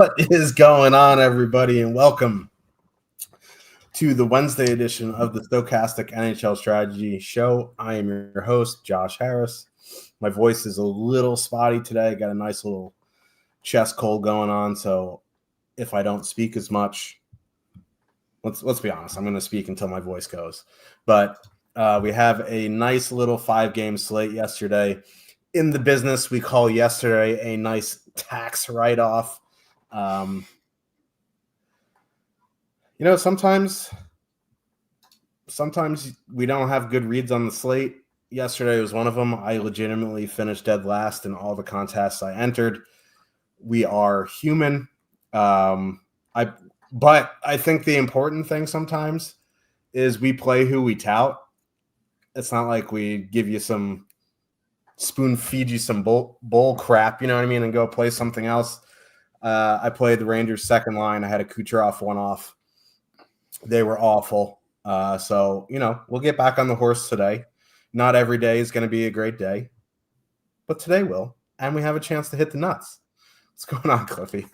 What is going on, everybody, and welcome to the Wednesday edition of the Stochastic NHL Strategy Show. I am your host, Josh Harris. My voice is a little spotty today. I got a nice little chest cold going on, so if I don't speak as much, let's be honest, I'm going to speak until my voice goes. But we have a nice little 5-game slate yesterday. In the business, we call yesterday a nice tax write-off. Sometimes we don't have good reads on the slate. Yesterday was one of them. I legitimately finished dead last in all the contests I entered. We are human. But I think the important thing sometimes is we play who we tout. It's not like we give you some spoon feed you some bull crap, you know what I mean, and go play something else. I played the Rangers second line. I had a Kucherov one-off. They were awful. So, we'll get back on the horse today. Not every day is going to be a great day, but today will. And we have a chance to hit the nuts. What's going on, Cliffy?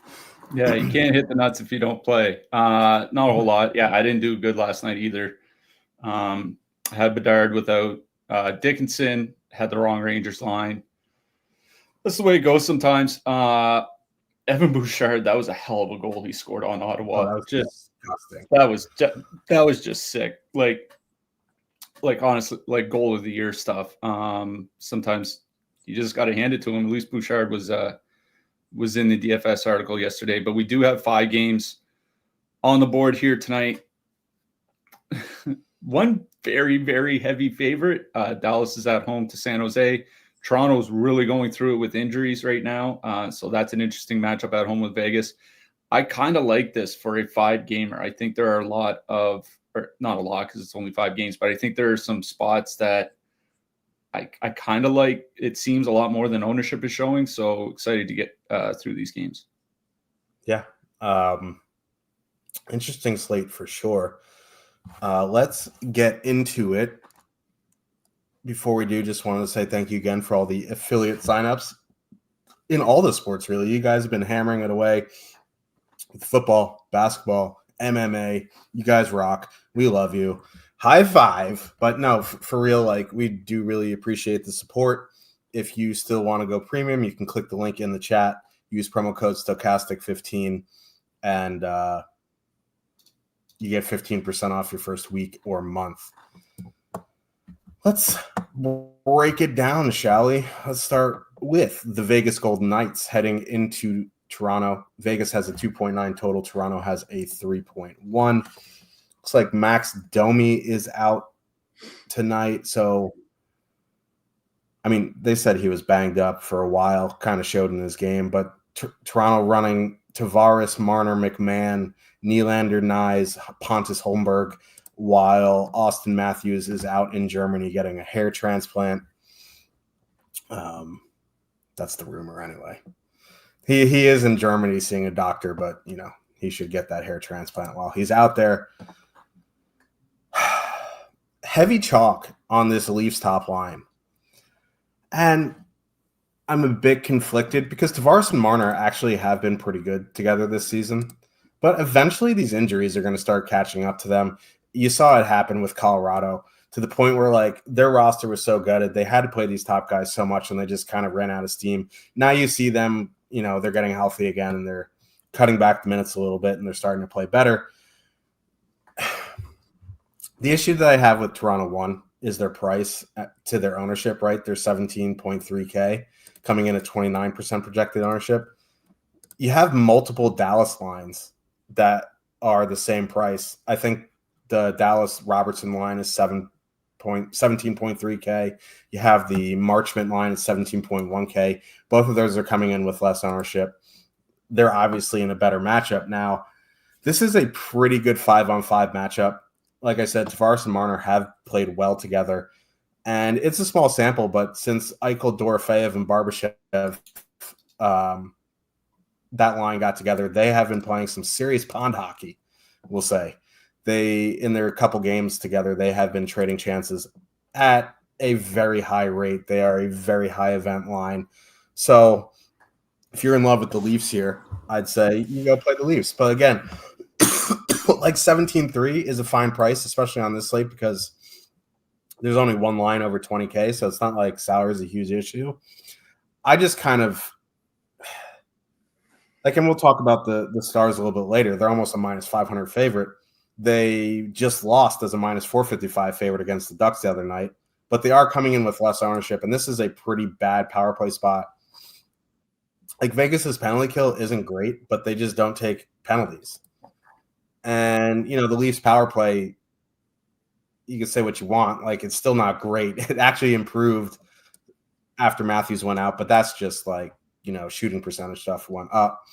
Yeah, you can't hit the nuts if you don't play. Not a whole lot. Yeah, I didn't do good last night either. I had Bedard without Dickinson, had the wrong Rangers line. That's the way it goes sometimes. Evan Bouchard, that was a hell of a goal he scored on Ottawa. That was disgusting. That was just sick. Like honestly, like goal of the year stuff. Sometimes you just got to hand it to him. At least Bouchard was in the DFS article yesterday. But we do have 5 games on the board here tonight. One very, very heavy favorite. Dallas is at home to San Jose. Toronto's really going through it with injuries right now. So that's an interesting matchup at home with Vegas. I kind of like this for a 5-gamer. I think there are a lot of, or not a lot because it's only 5 games, but I think there are some spots that I kind of like. It seems a lot more than ownership is showing. So excited to get through these games. Yeah. Interesting slate for sure. Let's get into it. Before we do, just wanted to say thank you again for all the affiliate signups in all the sports, really. You guys have been hammering it away with football, basketball, MMA. You guys rock. We love you. High five. But no, for real, like, we do really appreciate the support. If you still want to go premium, you can click the link in the chat, use promo code Stochastic15, and you get 15% off your first week or month. Let's break it down, shall we? Let's start with the Vegas Golden Knights heading into Toronto. Vegas has a 2.9 total. Toronto has a 3.1. Looks like Max Domi is out tonight. So, I mean, they said he was banged up for a while, kind of showed in his game. But Toronto running Tavares, Marner, McMahon, Nylander, Nyes, Pontus Holmberg, while Austin Matthews is out in Germany getting a hair transplant. That's the rumor anyway. He is in Germany seeing a doctor, but, he should get that hair transplant while he's out there. Heavy chalk on this Leafs top line. And I'm a bit conflicted because Tavares and Marner actually have been pretty good together this season. But eventually these injuries are going to start catching up to them. You saw it happen with Colorado to the point where, like, their roster was so gutted. They had to play these top guys so much and they just kind of ran out of steam. Now you see them, they're getting healthy again and they're cutting back the minutes a little bit and they're starting to play better. The issue that I have with Toronto, one, is their price to their ownership, right? They're 17.3K coming in at 29% projected ownership. You have multiple Dallas lines that are the same price. I think the Dallas Robertson line is 17.3K. You have the Marchment line at 17.1K. Both of those are coming in with less ownership. They're obviously in a better matchup. Now, this is a pretty good 5-on-5 matchup. Like I said, Tavares and Marner have played well together. And it's a small sample, but since Eichel, Dorofeyev, and Barbashev, that line got together, they have been playing some serious pond hockey, we'll say. In their couple games together, they have been trading chances at a very high rate. They are a very high event line. So if you're in love with the Leafs here, I'd say you go play the Leafs. But again, like 17-3 is a fine price, especially on this slate because there's only one line over 20K, so it's not like salary is a huge issue. I just kind of like, and we'll talk about the Stars a little bit later. They're almost a minus 500 favorite. They just lost as a minus 455 favorite against the Ducks the other night, but they are coming in with less ownership, and this is a pretty bad power play spot. Like Vegas's penalty kill isn't great, but they just don't take penalties. And, the Leafs power play, you can say what you want. Like, it's still not great. It actually improved after Matthews went out, but that's just like, shooting percentage stuff went up.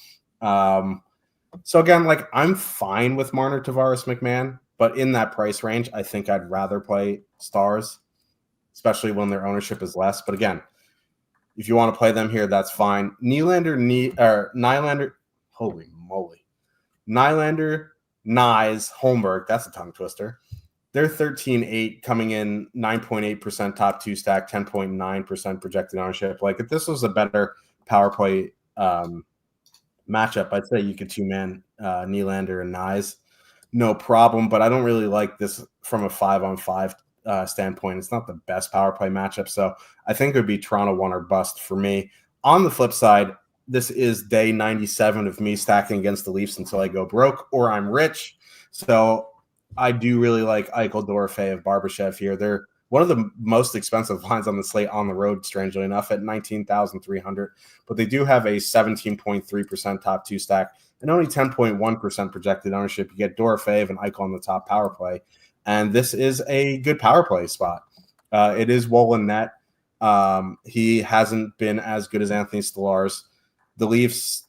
So again, like I'm fine with Marner, Tavares, McMahon, but in that price range, I think I'd rather play Stars, especially when their ownership is less. But again, if you want to play them here, that's fine. Nylander, holy moly. Nylander, Nyes, Holmberg, that's a tongue twister. They're 13-8 coming in 9.8% top two stack, 10.9% projected ownership. Like if this was a better power play matchup, I'd say you could two-man Nylander and Nyes. No problem, but I don't really like this from a 5-on-5 standpoint. It's not the best power play matchup, so I think it would be Toronto 1 or bust for me. On the flip side, this is day 97 of me stacking against the Leafs until I go broke or I'm rich. So I do really like Eichel, Dorofeyev, Barbashev here. They're one of the most expensive lines on the slate on the road, strangely enough, at 19,300. But they do have a 17.3% top two stack and only 10.1% projected ownership. You get Dorofeyev and Eichel on the top power play. And this is a good power play spot. It is Wolin net. He hasn't been as good as Anthony Stolarz. The Leafs,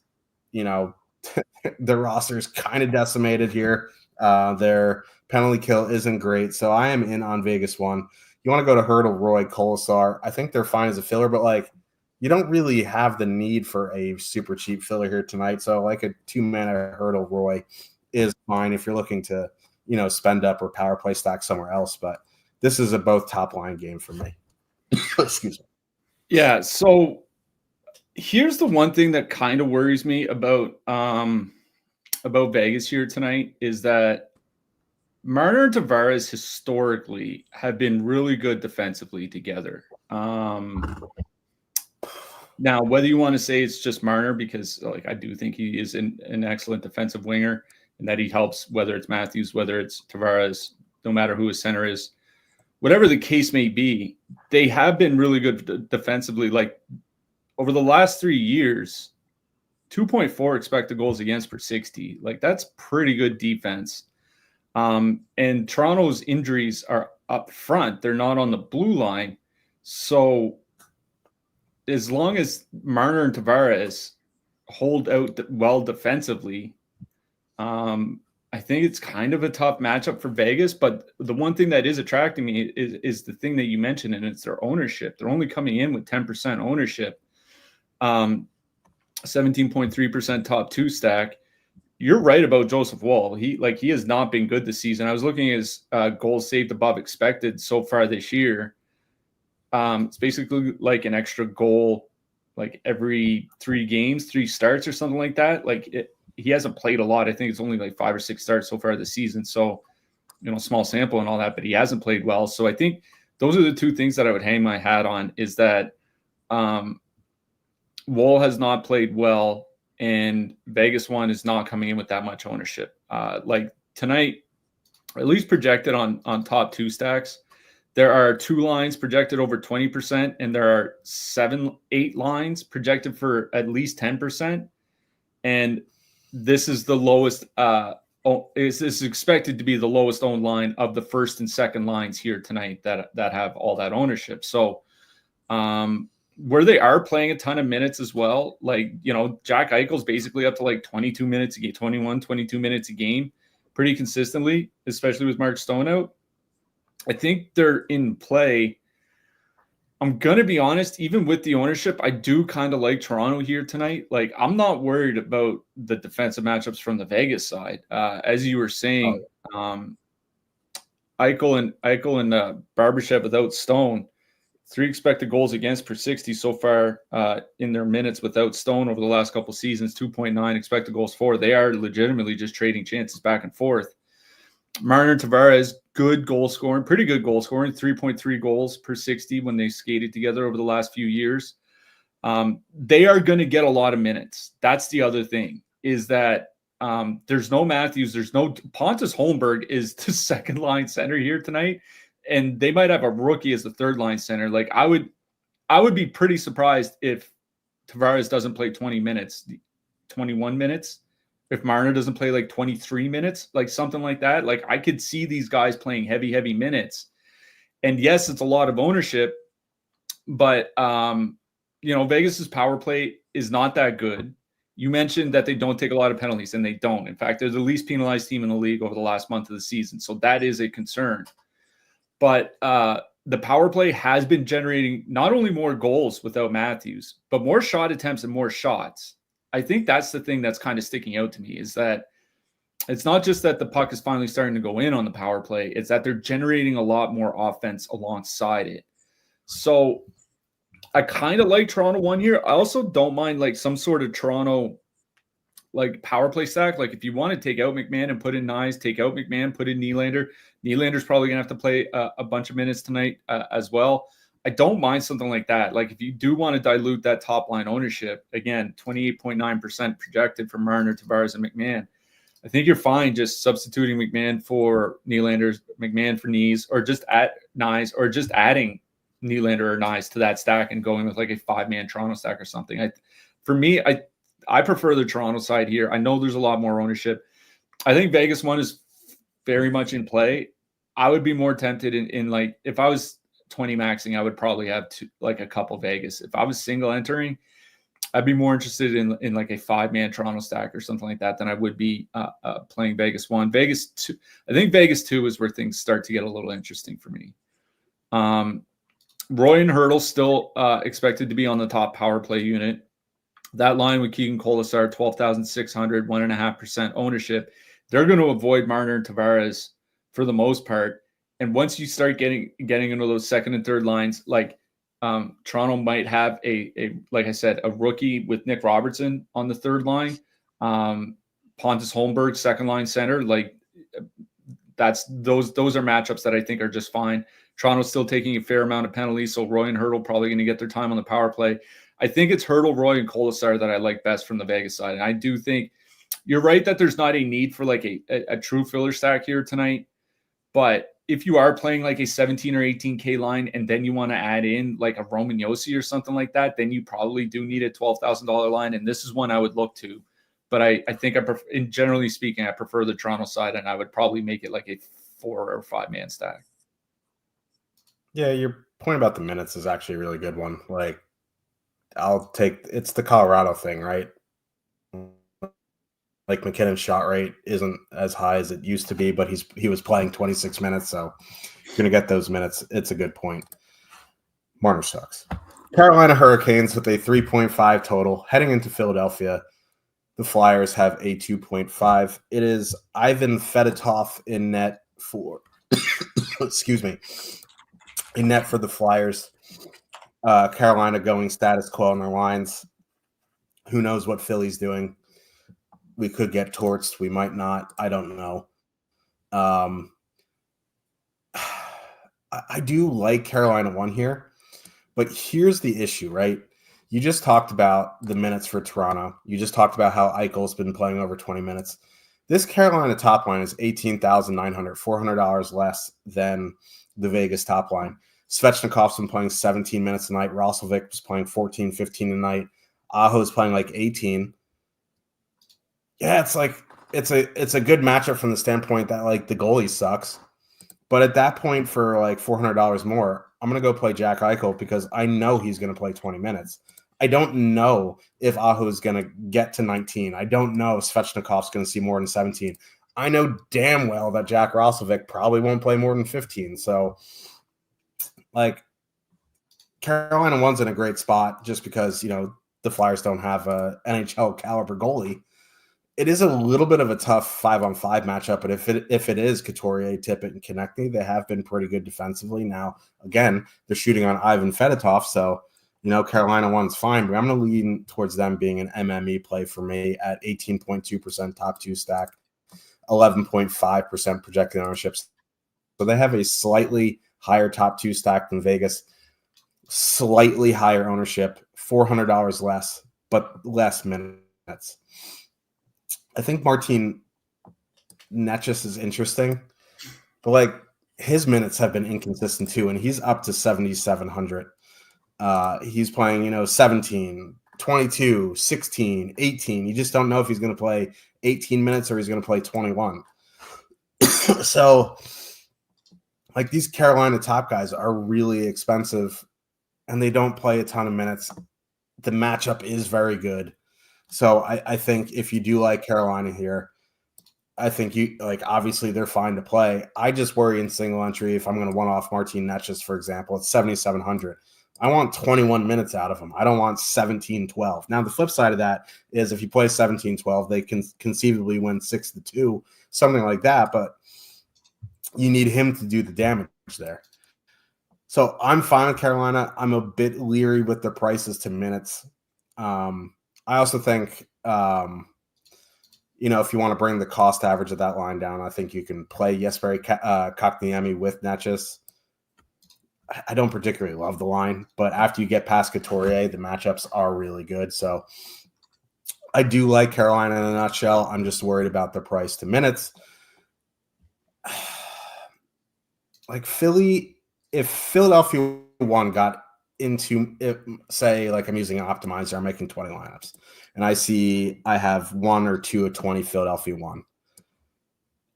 their roster is kind of decimated here. Their penalty kill isn't great. So I am in on Vegas 1. You want to go to Hurdle, Roy, Colasar. I think they're fine as a filler, but like you don't really have the need for a super cheap filler here tonight. So like a 2-mana Hurdle, Roy is fine if you're looking to, spend up or power play stack somewhere else. But this is a both top line game for me. Excuse me. Yeah. So here's the one thing that kind of worries me about Vegas here tonight is that Marner and Tavares historically have been really good defensively together. Now, whether you want to say it's just Marner, because like I do think he is an excellent defensive winger and that he helps, whether it's Matthews, whether it's Tavares, no matter who his center is, whatever the case may be, they have been really good defensively. Like over the last 3 years, 2.4 expected goals against per 60. Like that's pretty good defense. And Toronto's injuries are up front. They're not on the blue line. So as long as Marner and Tavares hold out well defensively, I think it's kind of a tough matchup for Vegas. But the one thing that is attracting me is the thing that you mentioned, and it's their ownership. They're only coming in with 10% ownership, 17.3% top two stack. You're right about Joseph Woll. He has not been good this season. I was looking at his goals saved above expected so far this year. It's basically like an extra goal, like every 3 starts or something like that. He hasn't played a lot. I think it's only like 5 or 6 starts so far this season. So, small sample and all that, but he hasn't played well. So I think those are the two things that I would hang my hat on is that Woll has not played well and Vegas 1 is not coming in with that much ownership. Like tonight, at least projected on top two stacks, there are 2 lines projected over 20%, and there are 8 lines projected for at least 10%. And this is the lowest. This is expected to be the lowest owned line of the first and second lines here tonight that have all that ownership. So, where they are playing a ton of minutes as well, Jack Eichel's basically up to like 22 minutes a game, 22 minutes a game, pretty consistently, especially with Mark Stone out. I think they're in play. I'm going to be honest, even with the ownership, I do kind of like Toronto here tonight. Like, I'm not worried about the defensive matchups from the Vegas side. As you were saying, Eichel and Barbashev without Stone, 3 expected goals against per 60 so far in their minutes without Stone over the last couple seasons, 2.9 expected goals for. They are legitimately just trading chances back and forth. Marner Tavares, good goal scoring, pretty good goal scoring, 3.3 goals per 60 when they skated together over the last few years. They are going to get a lot of minutes. That's the other thing, is that there's no Matthews, there's no Pontus Holmberg is the second line center here tonight, and they might have a rookie as the third line center. Like I would be pretty surprised if Tavares doesn't play 20 minutes, 21 minutes, if Marner doesn't play like 23 minutes, like something like that. Like I could see these guys playing heavy minutes. And yes, it's a lot of ownership, but Vegas's power play is not that good. You mentioned that they don't take a lot of penalties, and they don't. In fact, they're the least penalized team in the league over the last month of the season. So that is a concern. But the power play has been generating not only more goals without Matthews, but more shot attempts and more shots. I think that's the thing that's kind of sticking out to me, is that it's not just that the puck is finally starting to go in on the power play. It's that they're generating a lot more offense alongside it. So I kind of like Toronto one here. I also don't mind like some sort of Toronto like power play stack. Like if you want to take out McMahon and put in Nyes, take out McMahon, put in Nylander. Nylander's probably going to have to play a bunch of minutes tonight as well. I don't mind something like that. Like if you do want to dilute that top line ownership, again, 28.9% projected for Marner, Tavares, and McMahon. I think you're fine just substituting McMahon for Nylander, McMahon for Nyes, or just at Nyes, or just adding Nylander or Nyes to that stack and going with like a 5-man Toronto stack or something. For me, I prefer the Toronto side here. I know there's a lot more ownership. I think Vegas one is very much in play. I would be more tempted in like, if I was 20 maxing, I would probably have like a couple Vegas. If I was single entering, I'd be more interested in like a 5-man Toronto stack or something like that than I would be playing Vegas one. Vegas two, I think Vegas two is where things start to get a little interesting for me. Roy and Hurdle still expected to be on the top power play unit. That line with Keegan Colasar, 12,600, 1.5% ownership. They're going to avoid Marner and Tavares for the most part. And once you start getting into those second and third lines, like Toronto might have like I said, a rookie with Nick Robertson on the third line. Pontus Holmberg, second line center. Like those are matchups that I think are just fine. Toronto's still taking a fair amount of penalties, so Roy and Hurdle probably going to get their time on the power play. I think it's Hurdle, Roy, and Colasar that I like best from the Vegas side. And I do think you're right that there's not a need for like a true filler stack here tonight. But if you are playing like a 17 or 18K line and then you want to add in like a Roman Josi or something like that, then you probably do need a $12,000 line. And this is one I would look to. But I think generally speaking, I prefer the Toronto side, and I would probably make it like a 4 or 5-man stack. Yeah, your point about the minutes is actually a really good one. Like, it's the Colorado thing, right? Like McKinnon's shot rate isn't as high as it used to be, but he was playing 26 minutes, so you're going to get those minutes. It's a good point. Marner sucks. Carolina Hurricanes with a 3.5 total. Heading into Philadelphia, the Flyers have a 2.5. It is Ivan Fedotov in net for excuse me, in net for the Flyers. Carolina going status quo on their lines. Who knows what Philly's doing? We could get torched. We might not. I don't know. I do like Carolina one here, but here's the issue, right? You just talked about the minutes for Toronto. You just talked about how Eichel's been playing over 20 minutes. This Carolina top line is $18,900, $400 less than the Vegas top line. Svechnikov's been playing 17 minutes a night. Roslovic was playing 14, 15 a night. Aho's playing like 18. Yeah, it's a good matchup from the standpoint that like the goalie sucks. But at that point, for like $400 more, I'm going to go play Jack Eichel because I know he's going to play 20 minutes. I don't know if Aho is going to get to 19. I don't know if Svechnikov's going to see more than 17. I know damn well that Jack Roslovic probably won't play more than 15. So, like, Carolina one's in a great spot just because, the Flyers don't have a NHL caliber goalie. it is a little bit of a tough 5-on-5 matchup, but if it is Couturier, Tippett, and Konechny, they have been pretty good defensively. Now, again, they're shooting on Ivan Fedotov, so Carolina one's fine, but I'm going to lean towards them being an MME play for me at 18.2% top two stack, 11.5% projected ownership. So they have a slightly higher top two stack than Vegas, slightly higher ownership, $400 less, but less minutes. I think Martin Necas is interesting, but his minutes have been inconsistent too, and he's up to 7,700. He's playing, 17, 22, 16, 18. You just don't know if he's going to play 18 minutes or he's going to play 21. So, these Carolina top guys are really expensive, and they don't play a ton of minutes. The matchup is very good. So I think if you do like Carolina here, I think obviously they're fine to play. I just worry in single entry if I'm going to one-off Martin Necas, for example, it's 7,700. I want 21 minutes out of him. I don't want 17-12. Now, the flip side of that is if you play 17-12, they can conceivably win 6-2, something like that, but you need him to do the damage there. So I'm fine with Carolina. I'm a bit leery with the prices to minutes. I also think, if you want to bring the cost average of that line down, I think you can play Jesperi Kotkaniemi with Necas. I don't particularly love the line, but after you get past Couturier, the matchups are really good. So I do like Carolina in a nutshell. I'm just worried about the price to minutes. Philly, if Philadelphia one got into say I'm using an optimizer, I'm making 20 lineups, and I have 1 or 2 of 20 Philadelphia one,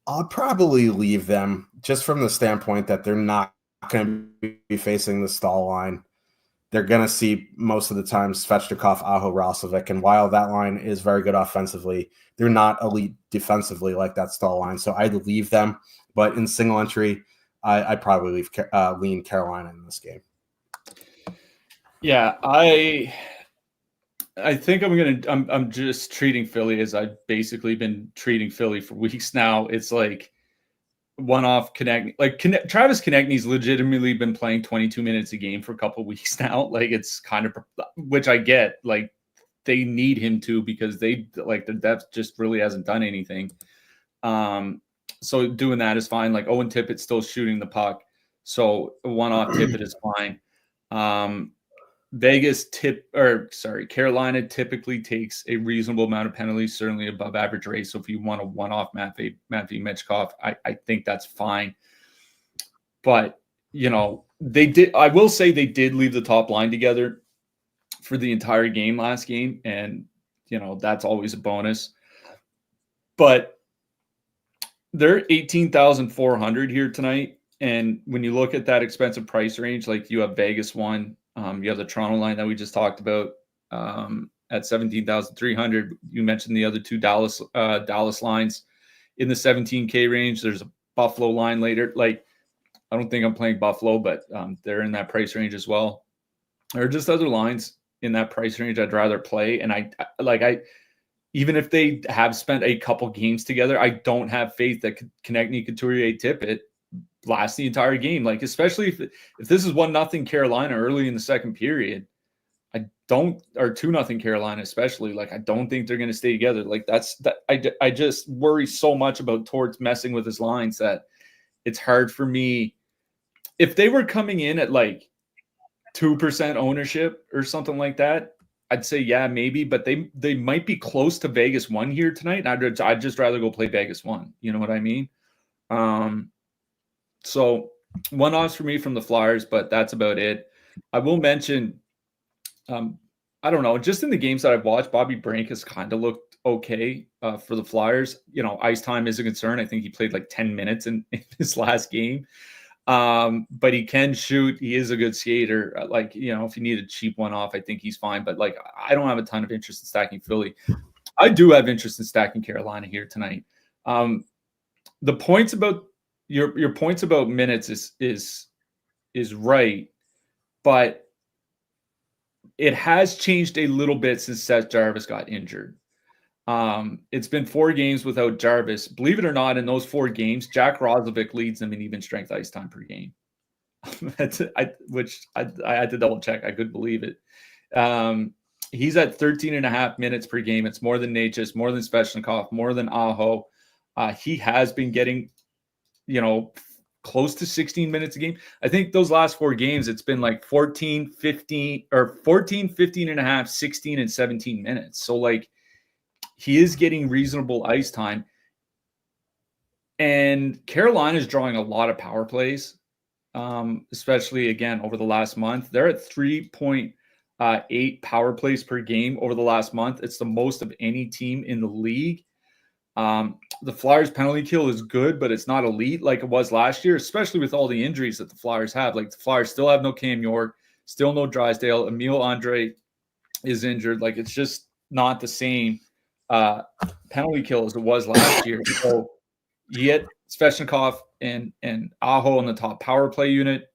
I'll probably leave them just from the standpoint that they're not going to be facing the stall line. They're going to see most of the time Svechnikov, Aho, Rosovic, and while that line is very good offensively, they're not elite defensively like that stall line, so I'd leave them. But in single entry, I'd probably lean Carolina in this game. Yeah, I think I'm just treating Philly as I've basically been treating Philly for weeks now. It's one-off Konechny. Travis Konechny's legitimately been playing 22 minutes a game for a couple of weeks now. It's kind of, which I get. They need him to because the depth just really hasn't done anything. So doing that is fine. Owen Tippett's still shooting the puck, so one-off Tippett is fine. Carolina typically takes a reasonable amount of penalties, certainly above average rate. So if you want a one-off Matvei Michkov, I think that's fine. But, I will say they did leave the top line together for the entire game last game. And, that's always a bonus. But they're 18,400 here tonight. And when you look at that expensive price range, you have Vegas one, you have the Toronto line that we just talked about at 17,300. You mentioned the other two Dallas lines in the 17K range. There's a Buffalo line later. I don't think I'm playing Buffalo, but they're in that price range as well. There are just other lines in that price range I'd rather play. And I even if they have spent a couple games together, I don't have faith that Konechny, Couturier, Tippett last the entire game. Especially if this is 1-0 Carolina early in the second period, or 2-0 Carolina, especially, I don't think they're going to stay together. I just worry so much about Torts messing with his lines that it's hard for me. If they were coming in at 2% ownership or something like that, I'd say, yeah, maybe, but they might be close to Vegas one here tonight. I'd just rather go play Vegas one. You know what I mean? So one-offs for me from the Flyers, but that's about it. I will mention, I don't know, just in the games that I've watched, Bobby Brink has kind of looked okay for the Flyers. Ice time is a concern. I think he played 10 minutes in his last game. But he can shoot. He is a good skater. If you need a cheap one off, I think he's fine. But I don't have a ton of interest in stacking Philly. I do have interest in stacking Carolina here tonight. The points about your points about minutes is right, but it has changed a little bit since Seth Jarvis got injured. It's been 4 games without Jarvis. Believe it or not, in those 4 games, Jack Roslovic leads them in even strength ice time per game. Which I had to double check. I couldn't believe it. He's at 13.5 minutes per game. It's more than Necas, more than Svechnikov, more than Aho. He has been getting, close to 16 minutes a game. I think those last 4 games, it's been like 14, 15, or 14, 15 and a half, 16, and 17 minutes. So like he is getting reasonable ice time. And Carolina is drawing a lot of power plays, especially again over the last month. They're at 3.8 power plays per game over the last month. It's the most of any team in the league. The Flyers penalty kill is good, but it's not elite like it was last year, especially with all the injuries that the Flyers have. Like the Flyers still have no Cam York, still no Drysdale. Emil Andre is injured. Like it's just not the same penalty kill as it was last year. So you get Svechnikov and Aho on the top power play unit.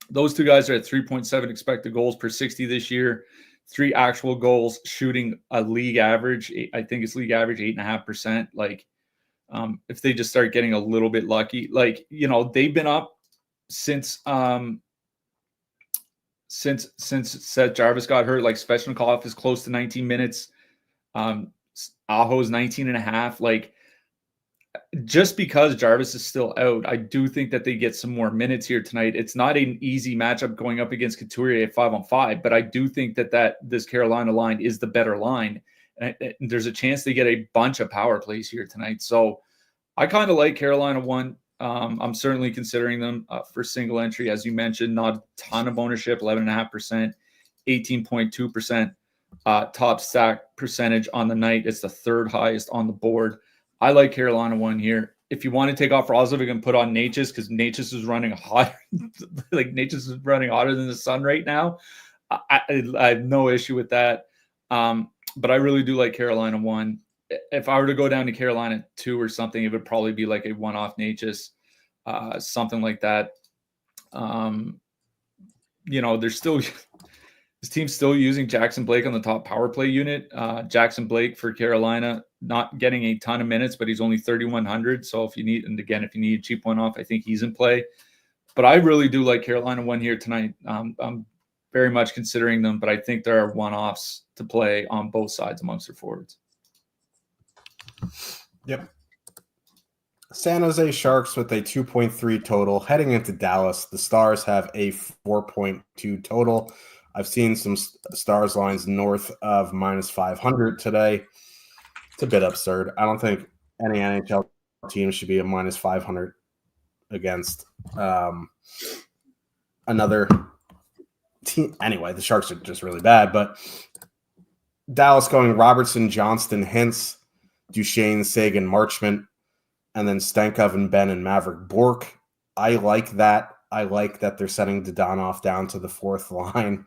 Those 2 guys are at 3.7 expected goals per 60 this year. 3 actual goals, shooting a league average. I think it's league average 8.5%. Like, if they just start getting a little bit lucky, like, they've been up since Seth Jarvis got hurt. Like Svechnikov is close to 19 minutes. Aho is 19.5. Like, just because Jarvis is still out, I do think that they get some more minutes here tonight. It's not an easy matchup going up against Couturier at 5-on-5, but I do think that this Carolina line is the better line. And there's a chance they get a bunch of power plays here tonight. So I kind of like Carolina 1. I'm certainly considering them for single entry. As you mentioned, not a ton of ownership, 11.5%, 18.2% top stack percentage on the night. It's the 3rd highest on the board. I like Carolina 1 here. If you want to take off Roslovic and put on Necas, because Necas is running hot, like Necas is running hotter than the sun right now, I have no issue with that. But I really do like Carolina 1. If I were to go down to Carolina 2 or something, it would probably be like a one-off Necas, something like that. There's still this team's still using Jackson Blake on the top power play unit. Jackson Blake for Carolina, not getting a ton of minutes, but he's only 3,100. So if you need a cheap one off, I think he's in play. But I really do like Carolina 1 here tonight. I'm very much considering them, but I think there are one-offs to play on both sides amongst their forwards. Yep. San Jose Sharks with a 2.3 total. Heading into Dallas, the Stars have a 4.2 total. I've seen some Stars lines north of -500 today. It's a bit absurd. I don't think any NHL team should be a -500 against another team. Anyway, the Sharks are just really bad. But Dallas going Robertson, Johnston, Hintz, Duchesne, Sagan, Marchment, and then Stankov and Ben and Maverick Bourque. I like that. I like that they're setting Dadonov down to the 4th line.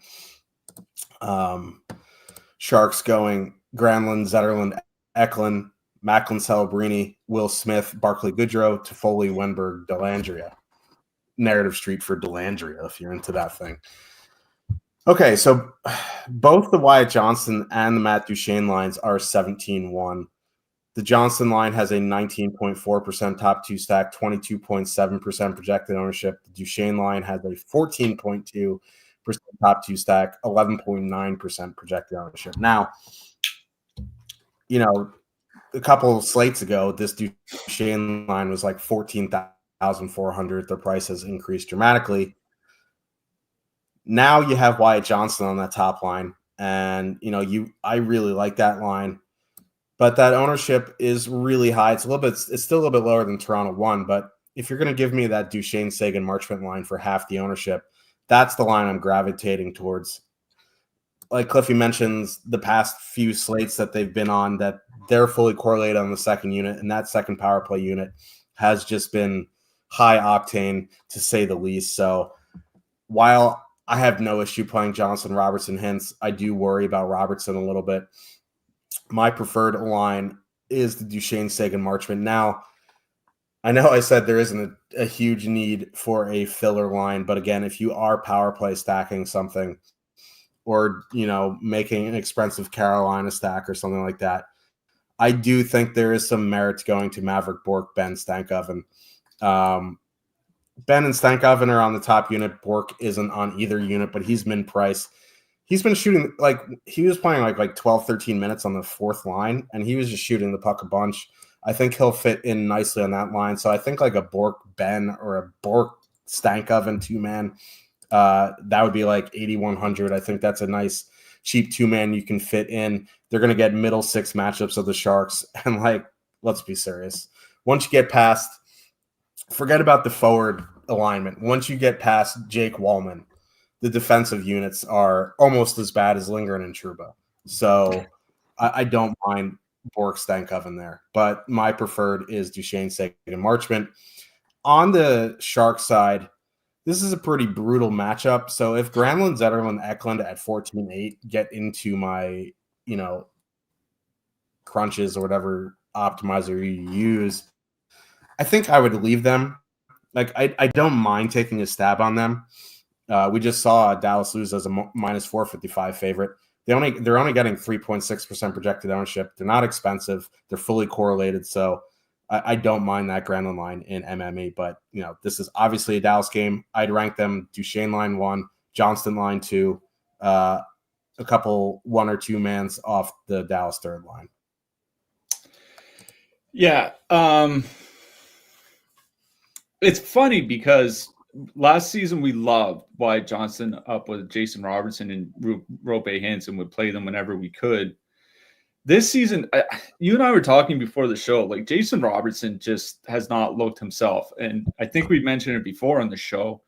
Sharks going Granlund, Zetterlund, Eklund, Macklin, Celebrini, Will Smith, Barclay Goodrow, Toffoli, Wenberg, Dellandrea. Narrative Street for Dellandrea if you're into that thing. Okay, so both the Wyatt Johnston and the Matt Duchene lines are 17-1. The Johnston line has a 19.4% top 2 stack, 22.7% projected ownership. The Duchesne line has a 14.2% top 2 stack, 11.9% projected ownership. Now, a couple of slates ago, this Duchesne line was like 14,400. Their price has increased dramatically. Now you have Wyatt Johnston on that top line, and I really like that line. But that ownership is really high. It's still a little bit lower than Toronto 1. But if you're going to give me that Duchesne, Sagan, Marchment line for half the ownership, that's the line I'm gravitating towards. Like Cliffy mentions, the past few slates that they've been on, that they're fully correlated on the second unit, and that second power play unit has just been high octane, to say the least. So while I have no issue playing Johnson, Robertson, Hintz, I do worry about Robertson a little bit. My preferred line is the Duchesne, Sagan, Marchment. Now, I know I said there isn't a huge need for a filler line, but again, if you are power play stacking something or, making an expensive Carolina stack or something like that, I do think there is some merit going to Maverick Bourque, Ben Stankoven. Ben and Stankoven are on the top unit. Bourque isn't on either unit, but he's min-priced. He's been shooting, like, he was playing like 12, 13 minutes on the fourth line, and he was just shooting the puck a bunch. I think he'll fit in nicely on that line. So I think like a Bourque Ben or a Bourque Stankoven two-man, that would be like 8,100. I think that's a nice cheap two-man you can fit in. They're going to get middle six matchups of the Sharks. And like, let's be serious. Once you get past, forget about the forward alignment. Once you get past Jake Wallman, the defensive units are almost as bad as Lindgren and Trouba. So I don't mind Bourque Stankoven there, but my preferred is Duchesne, Seguin, and Marchment. On the Shark side, this is a pretty brutal matchup. So if Granlund, Zetterlund, Eklund at 14-8 get into my, crunches or whatever optimizer you use, I think I would leave them. Like, I don't mind taking a stab on them. We just saw Dallas lose as a minus 455 favorite. They're only getting 3.6% projected ownership. They're not expensive. They're fully correlated. So I don't mind that Granlund line in MME. But, this is obviously a Dallas game. I'd rank them Duchesne line 1, Johnston line 2, a couple 1 or 2 mans off the Dallas third line. Yeah. It's funny because last season we loved Wyatt Johnston up with Jason Robertson, and Rope Hansen would play them whenever we could. This season, you and I were talking before the show, like Jason Robertson just has not looked himself. And I think we mentioned it before on the show,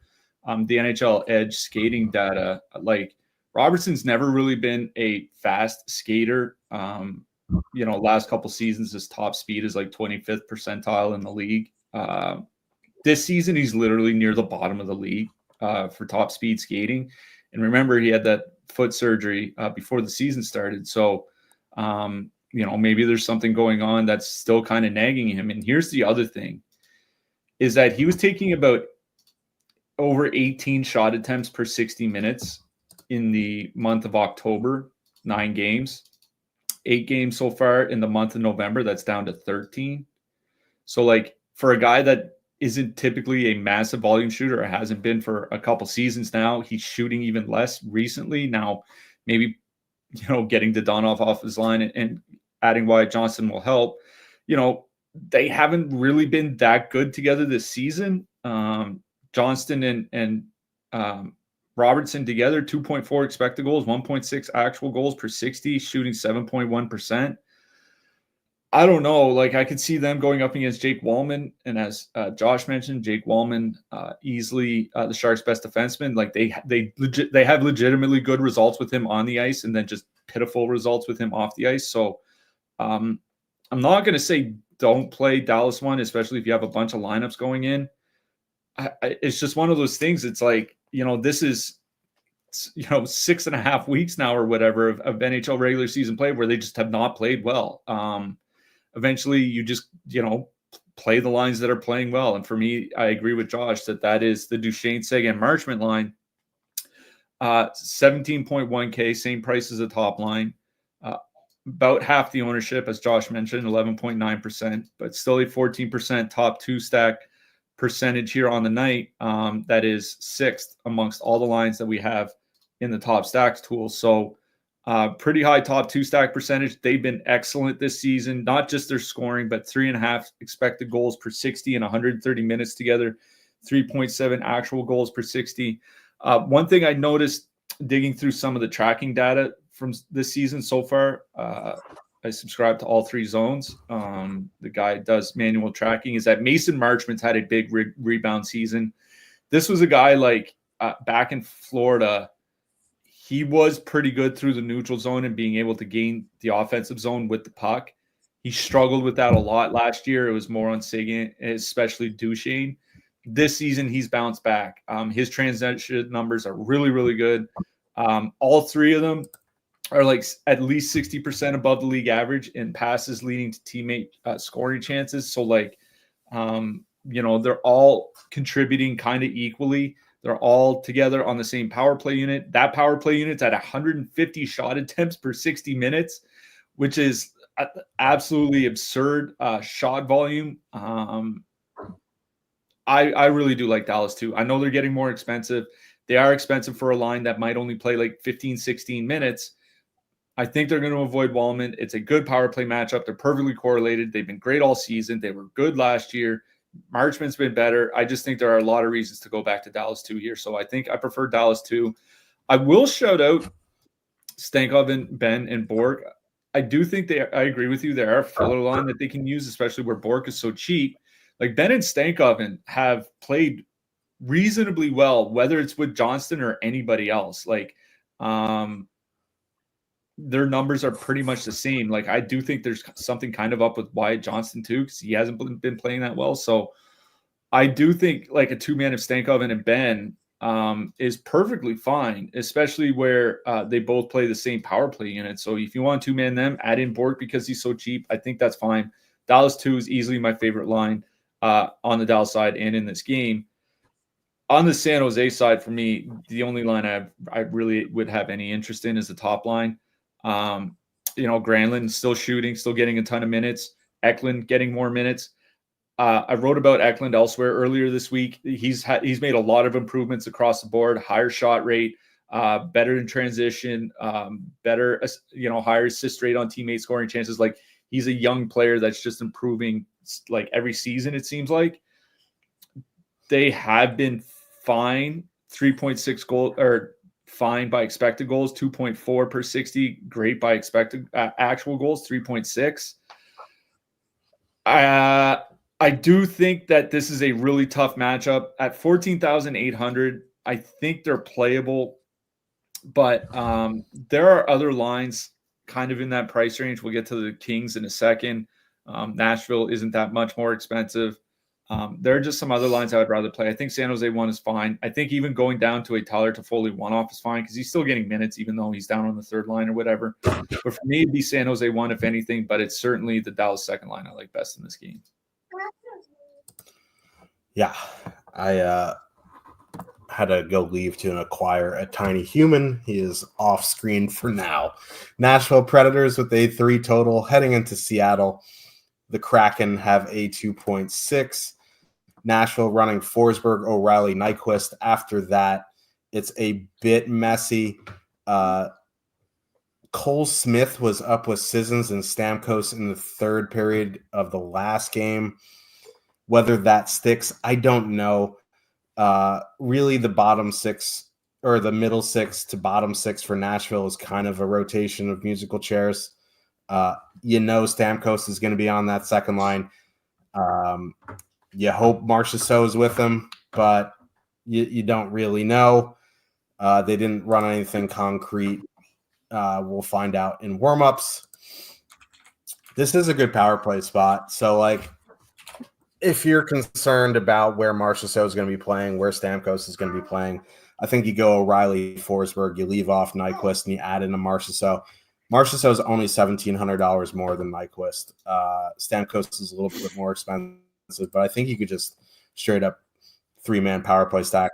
the NHL Edge skating data, like Robertson's never really been a fast skater. Last couple seasons, his top speed is like 25th percentile in the league. This season, he's literally near the bottom of the league for top speed skating. And remember, he had that foot surgery before the season started. So, maybe there's something going on that's still kind of nagging him. And here's the other thing, is that he was taking about over 18 shot attempts per 60 minutes in the month of October, 9 games. 8 games so far in the month of November. That's down to 13. So, like, for a guy that isn't typically a massive volume shooter, or hasn't been for a couple seasons now, he's shooting even less recently. Now, maybe, getting Dadonov off his line and adding Wyatt Johnston will help. They haven't really been that good together this season. Johnston and Robertson together, 2.4 expected goals, 1.6 actual goals per 60, shooting 7.1%. I don't know. Like, I could see them going up against Jake Wallman. And as Josh mentioned, Jake Wallman, easily the Sharks' best defenseman. Like, they have legitimately good results with him on the ice, and then just pitiful results with him off the ice. So I'm not going to say don't play Dallas one, especially if you have a bunch of lineups going in. It's just one of those things. It's like, this is, 6.5 weeks now or whatever of NHL regular season play where they just have not played well. Eventually you just, play the lines that are playing well. And for me, I agree with Josh that is the Duchesne, Seguin, Marchment line. 17.1K, same price as the top line. About half the ownership, as Josh mentioned, 11.9%, but still a 14% top 2 stack percentage here on the night. That is 6th amongst all the lines that we have in the top stacks tool. So pretty high top 2 stack percentage. They've been excellent this season, not just their scoring, but 3.5 expected goals per 60 in 130 minutes together, 3.7 actual goals per 60. One thing I noticed digging through some of the tracking data from this season so far, I subscribe to all 3 zones. The guy does manual tracking, is that Mason Marchment's had a big rebound season. This was a guy like back in Florida. He was pretty good through the neutral zone and being able to gain the offensive zone with the puck. He struggled with that a lot last year. It was more on Seguin, especially Duchesne. This season, he's bounced back. His transition numbers are really, really good. All 3 of them are like at least 60% above the league average in passes leading to teammate scoring chances. So like, they're all contributing kind of equally. They're all together on the same power play unit. That power play unit's at 150 shot attempts per 60 minutes, which is absolutely absurd shot volume. I really do like Dallas too. I know they're getting more expensive. They are expensive for a line that might only play like 15, 16 minutes. I think they're going to avoid Wallman. It's a good power play matchup. They're perfectly correlated. They've been great all season. They were good last year. Marchman's been better. I just think there are a lot of reasons to go back to Dallas 2 here. So I think I prefer Dallas 2. I will shout out Stankov and Ben and Borg. I do think I agree with you. There are a filler line that they can use, especially where Borg is so cheap. Like Ben and Stankoven have played reasonably well, whether it's with Johnston or anybody else. Like, their numbers are pretty much the same. Like, I do think there's something kind of up with Wyatt Johnston too, because he hasn't been playing that well. So I do think like a two-man of Stankoven and Ben is perfectly fine, especially where they both play the same power play unit. So if you want two-man them, add in Bork because he's so cheap. I think that's fine. Dallas 2 is easily my favorite line on the Dallas side and in this game. On the San Jose side, for me, the only line I really would have any interest in is the top line. Granlund still shooting, still getting a ton of minutes. Eklund getting more minutes. I wrote about Eklund elsewhere earlier this week. He's made a lot of improvements across the board. Higher shot rate, better in transition, better higher assist rate on teammate scoring chances. Like, he's a young player that's just improving like every season. It seems like they have been fine 3.6 goal or fine by expected goals, 2.4 per 60, great by expected actual goals, 3.6. I do think that this is a really tough matchup at 14,800. I think they're playable, but there are other lines kind of in that price range. We'll get to the Kings in a second. Nashville isn't that much more expensive. There are just some other lines I would rather play. I think San Jose 1 is fine. I think even going down to a Tyler Toffoli 1-off is fine because he's still getting minutes even though he's down on the third line or whatever. But for me, it'd be San Jose 1 if anything, but it's certainly the Dallas second line I like best in this game. Yeah, I had to go leave to acquire a tiny human. He is off screen for now. Nashville Predators with a 3 total heading into Seattle. The Kraken have a 2.6. Nashville running Forsberg, O'Reilly, Nyquist. After that, it's a bit messy. Cole Smith was up with Sissons and Stamkos in the third period of the last game. Whether that sticks, I don't know. Really, the bottom 6 or the middle 6 to bottom 6 for Nashville is kind of a rotation of musical chairs. Stamkos is going to be on that second line. You hope Marchessault is with him, but you don't really know. They didn't run anything concrete. We'll find out in warmups. This is a good power play spot. So, like, if you're concerned about where Marchessault is going to be playing, where Stamkos is going to be playing, I think you go O'Reilly, Forsberg, you leave off Nyquist, and you add in a Marchessault. Marchessault is only $1,700 more than Nyquist. Stamkos is a little bit more expensive, but I think you could just straight up 3-man power play stack.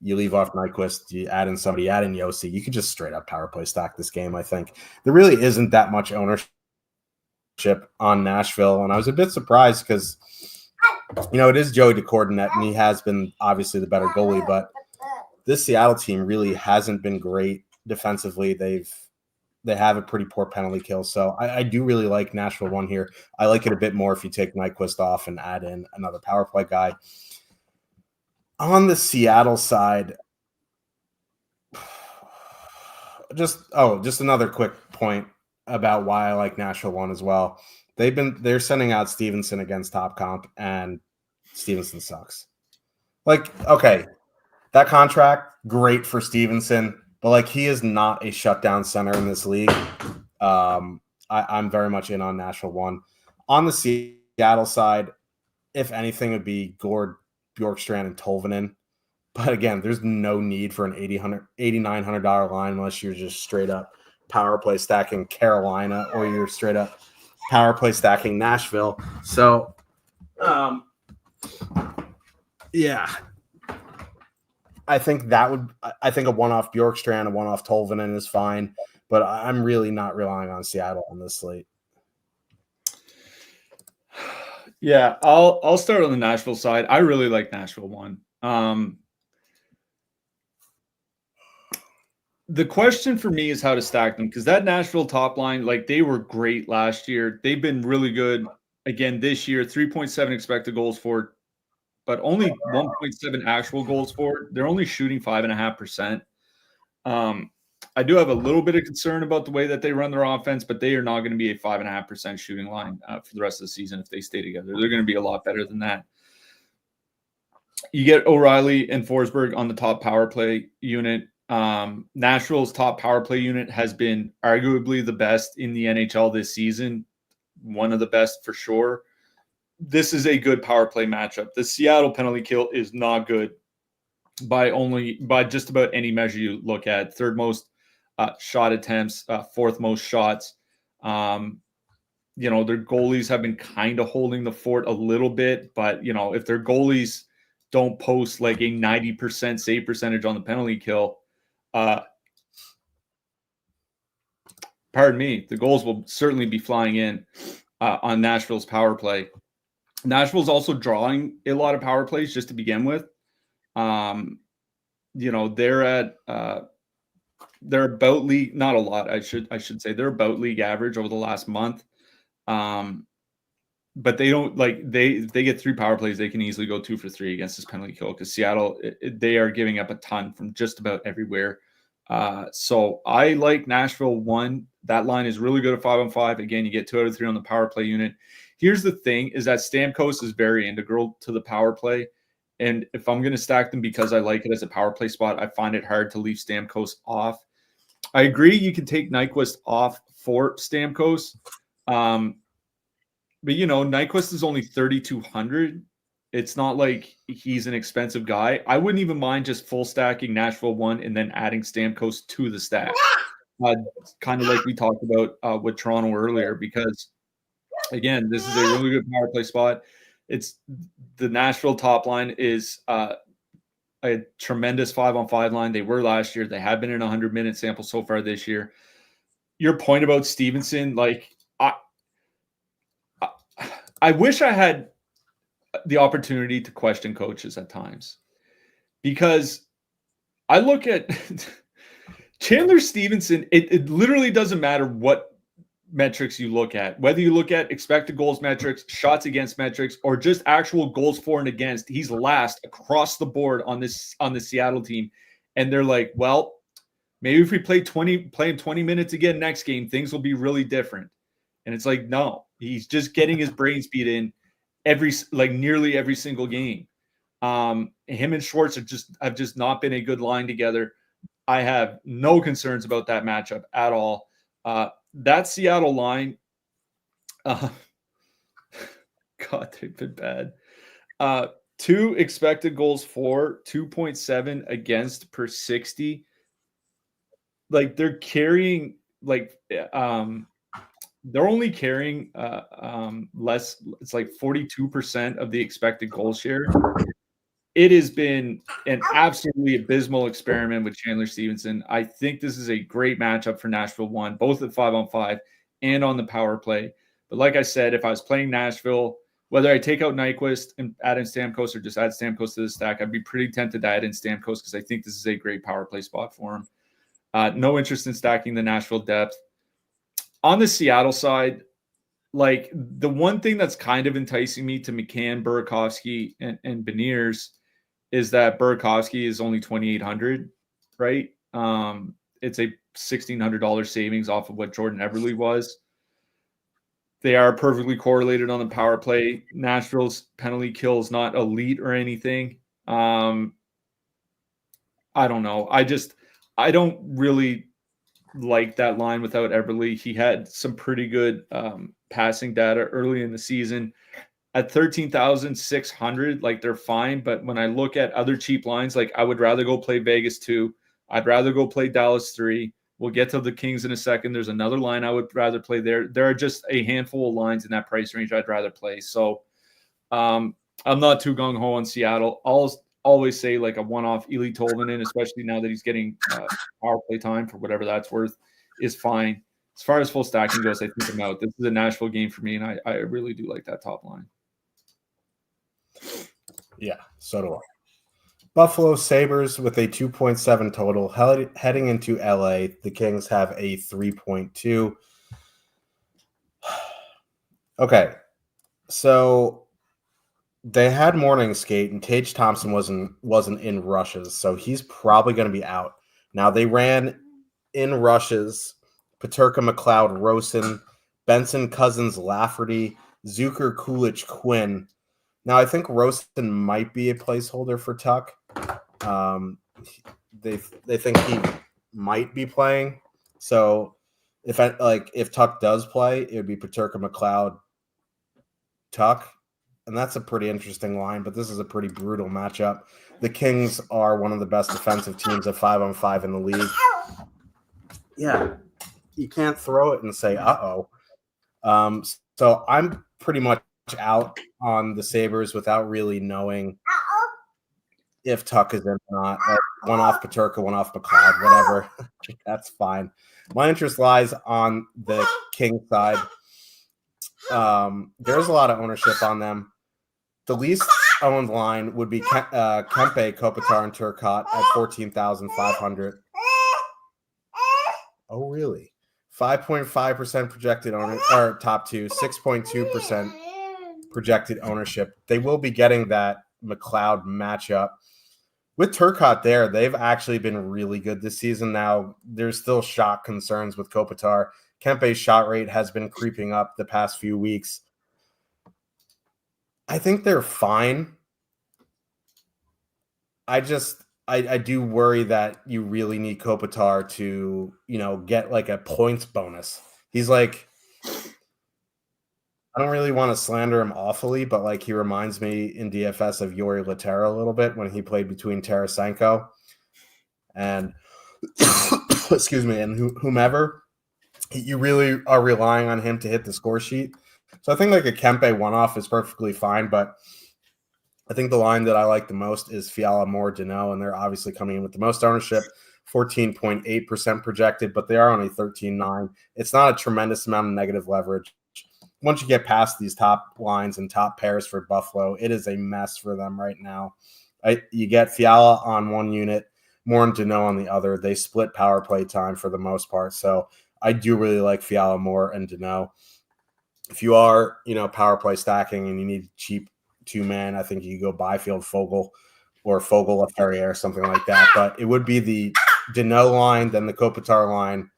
You leave off Nyquist, you add in somebody, add in Yossi. You could just straight up power play stack this game, I think. There really isn't that much ownership on Nashville, and I was a bit surprised because, it is Joey DeCourtonet, and he has been obviously the better goalie, but this Seattle team really hasn't been great defensively. They have a pretty poor penalty kill. So I do really like Nashville 1 here. I like it a bit more if you take Nyquist off and add in another power play guy. On the Seattle side, just another quick point about why I like Nashville 1 as well. They're sending out Stevenson against top comp, and Stevenson sucks. Like, okay, that contract, great for Stevenson, but like, he is not a shutdown center in this league. I'm very much in on Nashville 1. On the Seattle side, if anything, it would be Gord, Bjorkstrand, and Tolvanen. But again, there's no need for an $8,900 line unless you're just straight up power play stacking Carolina or you're straight up power play stacking Nashville. So, yeah. I think a one-off Bjorkstrand, a one-off Tolvanen is fine, but I'm really not relying on Seattle on this slate. Yeah, I'll start on the Nashville side. I really like Nashville 1. The question for me is how to stack them, because that Nashville top line, like, they were great last year. They've been really good again this year. 3.7 expected goals for, but only 1.7 actual goals for. They're only shooting 5.5%. I do have a little bit of concern about the way that they run their offense, but they are not going to be a 5.5% shooting line for the rest of the season if they stay together. They're going to be a lot better than that. You get O'Reilly and Forsberg on the top power play unit. Nashville's top power play unit has been arguably the best in the NHL this season, one of the best for sure. This is a good power play matchup. The Seattle penalty kill is not good by just about any measure you look at. Third most shot attempts, fourth most shots. Their goalies have been kind of holding the fort a little bit, but if their goalies don't post like a 90% save percentage on the penalty kill, pardon me, the goals will certainly be flying in on Nashville's power play. Nashville's also drawing a lot of power plays just to begin with. They're about league, not a lot. I should say they're about league average over the last month. But they don't if they get 3 power plays, they can easily go 2 for 3 against this penalty kill, because Seattle, they are giving up a ton from just about everywhere. So I like Nashville 1. That line is really good at 5-on-5. Again, you get 2 out of 3 on the power play unit. Here's the thing, is that Stamkos is very integral to the power play. And if I'm going to stack them because I like it as a power play spot, I find it hard to leave Stamkos off. I agree you can take Nyquist off for Stamkos. But Nyquist is only 3,200. It's not like he's an expensive guy. I wouldn't even mind just full stacking Nashville 1 and then adding Stamkos to the stack. Kind of like we talked about with Toronto earlier, because again, this is a really good power play spot. It's the Nashville top line is a tremendous 5-on-5 line. They were last year. They have been in a 100-minute sample so far this year. Your point about Stevenson, I wish I had the opportunity to question coaches at times, because I look at Chandler Stevenson. It literally doesn't matter what metrics you look at, whether you look at expected goals metrics, shots against metrics, or just actual goals for and against. He's last across the board on the Seattle team. And they're like, well, maybe if we play him 20 minutes again next game, things will be really different. And it's like, no, he's just getting his brain speed in nearly every single game. Him and Schwartz have just not been a good line together. I have no concerns about that matchup at all. That Seattle line, God, they've been bad. 2 expected goals for, 2.7 against per 60. Like, they're carrying, they're only carrying less. It's like 42% of the expected goal share. It has been an absolutely abysmal experiment with Chandler Stevenson. I think this is a great matchup for Nashville 1, both at 5-on-5 and on the power play. But like I said, if I was playing Nashville, whether I take out Nyquist and add in Stamkos or just add Stamkos to the stack, I'd be pretty tempted to add in Stamkos, because I think this is a great power play spot for him. No interest in stacking the Nashville depth. On the Seattle side, like, the one thing that's kind of enticing me to McCann, Burakovsky, and Beniers is that Burakovsky is only 2,800, right? It's a $1,600 savings off of what Jordan Eberle was. They are perfectly correlated on the power play. Nashville's penalty kill is not elite or anything. I don't know. I don't really like that line without Eberle. He had some pretty good passing data early in the season. At 13,600, like, they're fine. But when I look at other cheap lines, like, I would rather go play Vegas 2. I'd rather go play Dallas 3. We'll get to the Kings in a second. There's another line I would rather play there. There are just a handful of lines in that price range I'd rather play. So I'm not too gung-ho on Seattle. I'll always say, like, a one-off Eli Tolvanen, especially now that he's getting power play time for whatever that's worth, is fine. As far as full stacking goes, I think I'm out. This is a Nashville game for me, and I really do like that top line. Yeah, so do I. Buffalo Sabres with a 2.7 total. Heading into LA, the Kings have a 3.2. Okay, so they had morning skate, and Tage Thompson wasn't in rushes, so he's probably going to be out. Now they ran in rushes: Peterka, McLeod, Rosen, Benson, Cousins, Lafferty, Zucker, Kulich, Quinn. Now I think Rosen might be a placeholder for Tuck. They think he might be playing. So if Tuck does play, it would be Peterka, McLeod, Tuck, and that's a pretty interesting line. But this is a pretty brutal matchup. The Kings are one of the best defensive teams at 5-on-5 in the league. Yeah, you can't throw it and say "uh-oh." So I'm pretty much out on the Sabres without really knowing if Tuck is in or not. Like, one off Peterka, one off McLeod, whatever. That's fine. My interest lies on the King side. There's a lot of ownership on them. The least owned line would be Kempe, Kopitar, and Turcotte at 14,500. Oh, really? 5.5% projected owner, or top two, 6.2% projected ownership. They will be getting that McLeod matchup. With Turcotte there, they've actually been really good this season. Now, there's still shot concerns with Kopitar. Kempe's shot rate has been creeping up the past few weeks. I think they're fine. I do worry that you really need Kopitar to, get like a points bonus. He's like, I don't really want to slander him awfully, but like he reminds me in DFS of Yuri Latera a little bit when he played between Tarasenko and excuse me, and whomever. You really are relying on him to hit the score sheet. So I think like a Kempe one-off is perfectly fine, but I think the line that I like the most is Fiala, Moore, Deneau, and they're obviously coming in with the most ownership, 14.8% projected, but they are only 13.9. It's not a tremendous amount of negative leverage. Once you get past these top lines and top pairs for Buffalo, it is a mess for them right now. You get Fiala on one unit, Moore and Deneau on the other. They split power play time for the most part. So I do really like Fiala, Moore, and Deneau. If you are, power play stacking and you need cheap two-man, I think you go Byfield, Fogle, or Fogle, Ferrier, or something like that. But it would be the Deneau line, then the Kopitar line,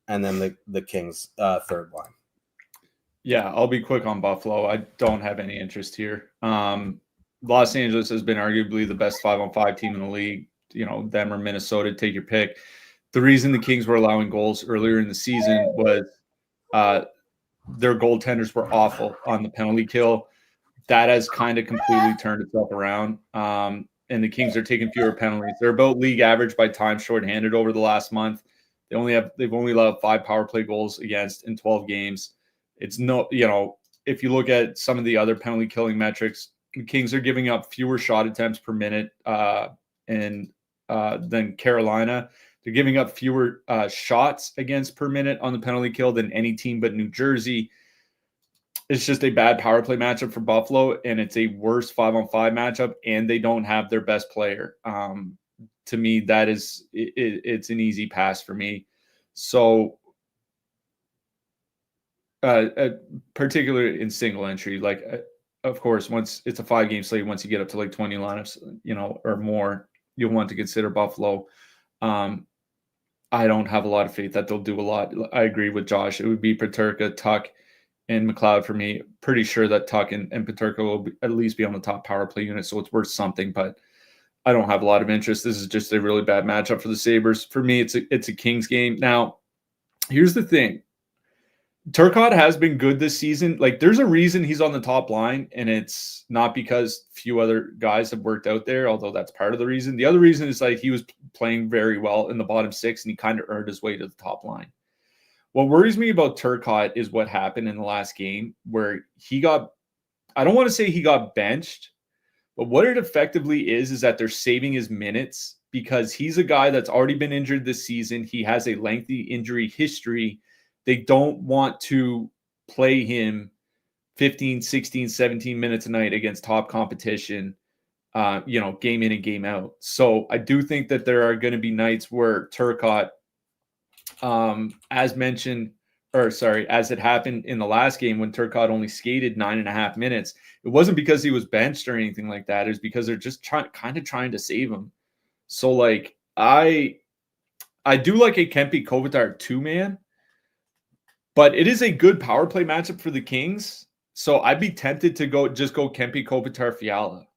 and then the Kings third line. Yeah, I'll be quick on Buffalo. I don't have any interest here. Los Angeles has been arguably the best 5-on-5 team in the league. Them or Minnesota, take your pick. The reason the Kings were allowing goals earlier in the season was their goaltenders were awful on the penalty kill. That has kind of completely turned itself around. And the Kings are taking fewer penalties. They're about league average by time shorthanded over the last month. They've only allowed 5 power play goals against in 12 games. It's if you look at some of the other penalty killing metrics, the Kings are giving up fewer shot attempts per minute than Carolina. They're giving up fewer shots against per minute on the penalty kill than any team but New Jersey. It's just a bad power play matchup for Buffalo, and it's a worse 5-on-5 matchup, and they don't have their best player. To me, that is it's an easy pass for me. So particularly in single entry, of course, once it's a 5-game slate, once you get up to like 20 lineups, or more, you'll want to consider Buffalo. I don't have a lot of faith that they'll do a lot. I agree with Josh. It would be Peterka, Tuck, and McLeod for me. Pretty sure that Tuck and Peterka will at least be on the top power play unit, so it's worth something, but I don't have a lot of interest. This is just a really bad matchup for the Sabres. For me, it's a Kings game. Now, here's the thing. Turcotte has been good this season. Like, there's a reason he's on the top line, and it's not because few other guys have worked out there, although that's part of the reason. The other reason is he was playing very well in the bottom 6, and he kind of earned his way to the top line. What worries me about Turcotte is what happened in the last game where I don't want to say he got benched, but what it effectively is that they're saving his minutes because he's a guy that's already been injured this season. He has a lengthy injury history. They don't want to play him 15, 16, 17 minutes a night against top competition game in and game out. So I do think that there are going to be nights where Turcotte, as it happened in the last game when Turcotte only skated 9.5 minutes. It wasn't because he was benched or anything like that. It was because they're just trying to save him. So like I do like a Kempe Kopitar 2-man, but it is a good power play matchup for the Kings. So I'd be tempted to go Kempe Kopitar Fiala,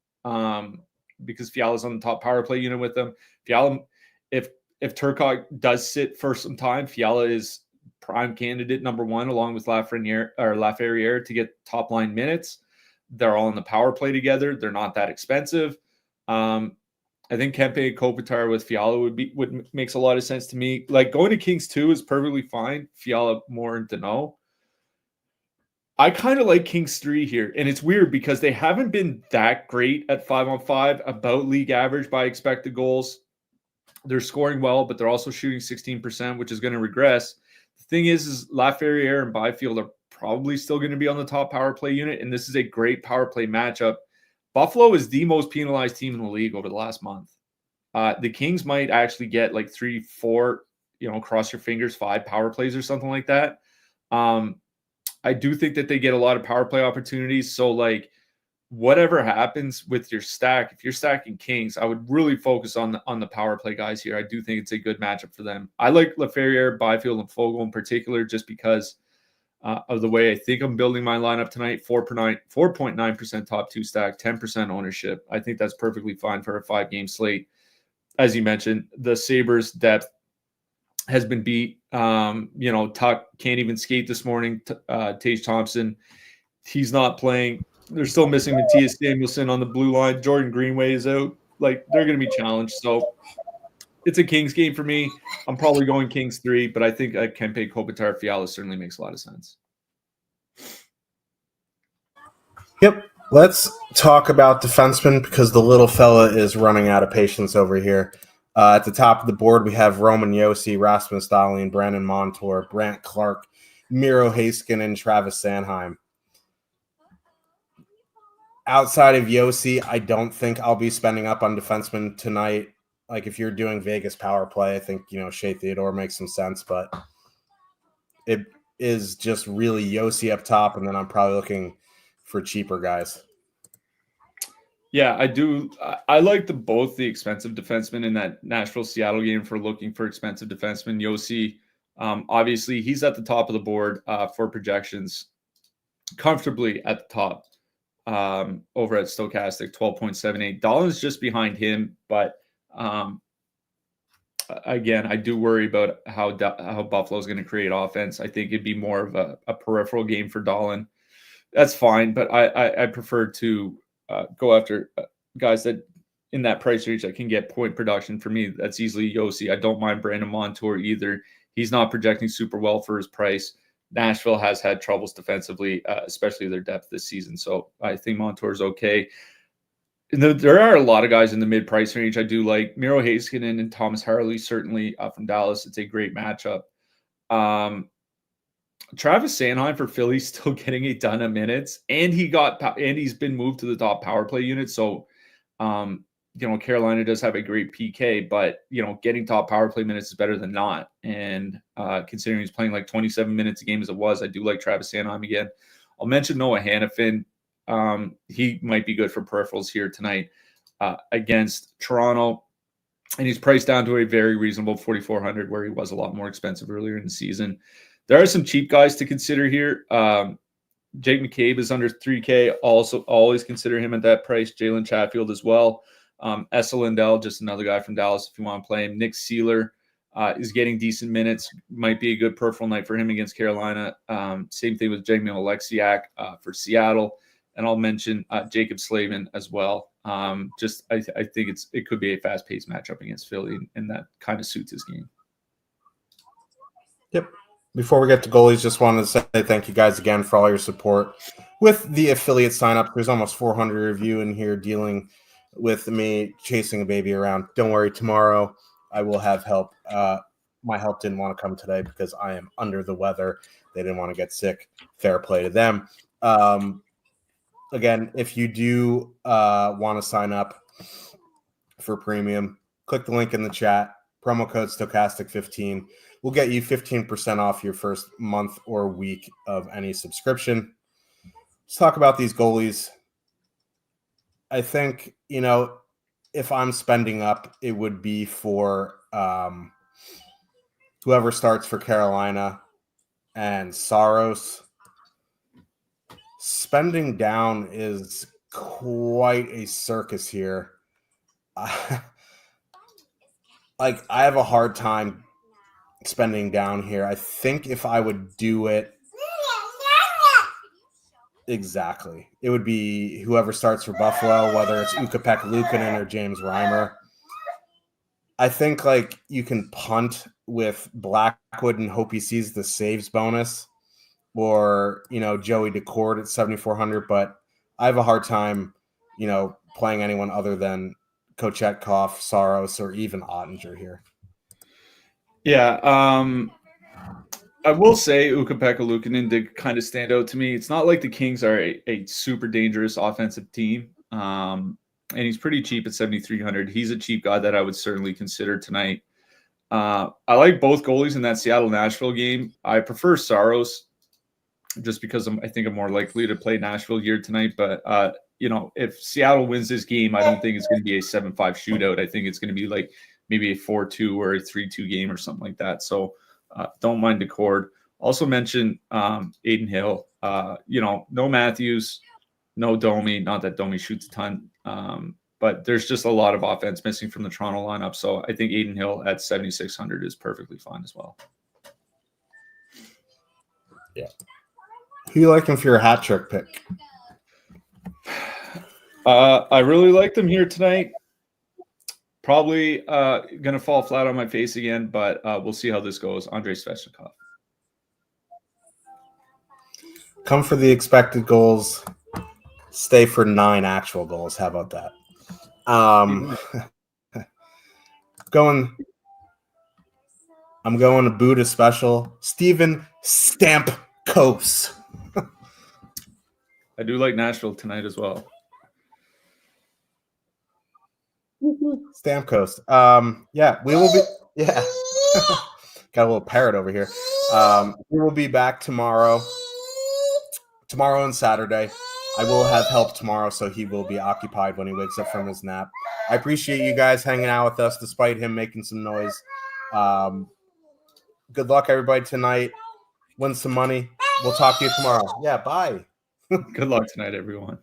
because Fiala's on the top power play unit with them. Fiala, if Turcotte does sit for some time, Fiala is prime candidate number one, along with Laferriere to get top line minutes. They're all in the power play together. They're not that expensive. I think Kempe Kopitar with Fiala makes a lot of sense to me. Like going to Kings 2 is perfectly fine. Fiala more in Danault. I kind of like Kings 3 here. And it's weird because they haven't been that great at 5-on-5, about league average by expected goals. They're scoring well, but they're also shooting 16%, which is going to regress. The thing is Laferriere and Byfield are probably still going to be on the top power play unit, and this is a great power play matchup. Buffalo is the most penalized team in the league over the last month. The Kings might actually get like 3, 4, cross your fingers, 5 power plays or something like that. I do think that they get a lot of power play opportunities. So like whatever happens with your stack, if you're stacking Kings, I would really focus on the power play guys here. I do think it's a good matchup for them. I like Laferriere, Byfield, and Fogle in particular, just because of the way I think I'm building my lineup tonight. 4.9% top 2 stack, 10% ownership. I think that's perfectly fine for a 5-game slate. As you mentioned, the Sabres depth has been beat. Tuck can't even skate this morning. Tage Thompson, he's not playing. They're still missing Matthias Samuelsson on the blue line. Jordan Greenway is out. Like, they're going to be challenged. So it's a Kings game for me. I'm probably going Kings 3, but I think Kempe Kopitar Fiala certainly makes a lot of sense. Yep. Let's talk about defensemen because the little fella is running out of patience over here. At the top of the board, we have Roman Josi, Rasmus Dahlin, Brandon Montour, Brandt Clark, Miro Heiskanen, and Travis Sanheim. Outside of Josi, I don't think I'll be spending up on defensemen tonight. Like if you're doing Vegas power play, I think, Shea Theodore makes some sense, but it is just really Josi up top, and then I'm probably looking for cheaper guys. Yeah, I do. I like both the expensive defensemen in that Nashville-Seattle game for looking for expensive defensemen. Josi, obviously, he's at the top of the board for projections, comfortably at the top over at Stochastic, 12.78. Dahlin's just behind him, but again, I do worry about how Buffalo's going to create offense. I think it'd be more of a peripheral game for Dahlin. That's fine, but I prefer to go after guys that in that price range that can get point production. For me, that's easily Josi. I don't mind Brandon Montour either. He's not projecting super well for his price. Nashville has had troubles defensively, especially their depth this season. So I think Montour is okay. There are a lot of guys in the mid-price range I do like. Miro Heiskanen and Thomas Harley, certainly from Dallas. It's a great matchup. Travis Sanheim for Philly still getting a ton of minutes, and he's been moved to the top power play unit. So, Carolina does have a great PK, but getting top power play minutes is better than not. And considering he's playing like 27 minutes a game as it was, I do like Travis Sanheim again. I'll mention Noah Hannafin. He might be good for peripherals here tonight against Toronto, and he's priced down to a very reasonable 4,400, where he was a lot more expensive earlier in the season. There are some cheap guys to consider here. Jake McCabe is under 3K. Also, always consider him at that price. Jalen Chatfield as well. Essa Lindell, just another guy from Dallas if you want to play him. Nick Seeler is getting decent minutes. Might be a good peripheral night for him against Carolina. Same thing with Jamie Oleksiak for Seattle. And I'll mention Jacob Slavin as well. I think it could be a fast-paced matchup against Philly, and that kind of suits his game. Yep. Before we get to goalies, just wanted to say thank you guys again for all your support with the affiliate sign-up. There's almost 400 of you in here dealing with me chasing a baby around. Don't worry, tomorrow I will have help. My help didn't want to come today because I am under the weather. They didn't want to get sick. Fair play to them. Again, if you do want to sign up, for premium. Click the link in the chat. Promo code Stochastic15 will get you 15% off your first month or week of any subscription. Let's talk about these goalies. I think, if I'm spending up, it would be for whoever starts for Carolina and Saros. Spending down is quite a circus here. I have a hard time spending down here. I think if I would do it, exactly, it would be whoever starts for Buffalo, whether it's Ukko-Pekka Luukkonen or James Reimer. I think you can punt with Blackwood and hope he sees the saves bonus, or Joey Decord at 7,400. But I have a hard time, playing anyone other than Kochetkov, Saros, or even Ottinger here. Yeah, I will say Ukko-Pekka Luukkonen did kind of stand out to me. It's not like the Kings are a super dangerous offensive team, and he's pretty cheap at 7,300. He's a cheap guy that I would certainly consider tonight. I like both goalies in that Seattle-Nashville game. I prefer Saros just because I think I'm more likely to play Nashville here tonight. But, if Seattle wins this game, I don't think it's going to be a 7-5 shootout. I think it's going to be maybe a 4-2 or a 3-2 game or something like that. So don't mind Decord. Also mentioned Aiden Hill. No Matthews, no Domi. Not that Domi shoots a ton, but there's just a lot of offense missing from the Toronto lineup. So I think Aiden Hill at 7,600 is perfectly fine as well. Yeah. Who you liking for your hat trick pick? I really like them here tonight. Probably going to fall flat on my face again, but we'll see how this goes. Andrei Svechnikov. Come for the expected goals. Stay for 9 actual goals. How about that? I'm going to boot a special. Steven Stamkos. I do like Nashville tonight as well. Stamkos. Yeah, we will be. Yeah, got a little parrot over here. We will be back tomorrow and Saturday. I will have help tomorrow, so he will be occupied when he wakes up from his nap. I appreciate you guys hanging out with us despite him making some noise. Good luck, everybody, tonight. Win some money. We'll talk to you tomorrow. Yeah, bye. Good luck tonight, everyone.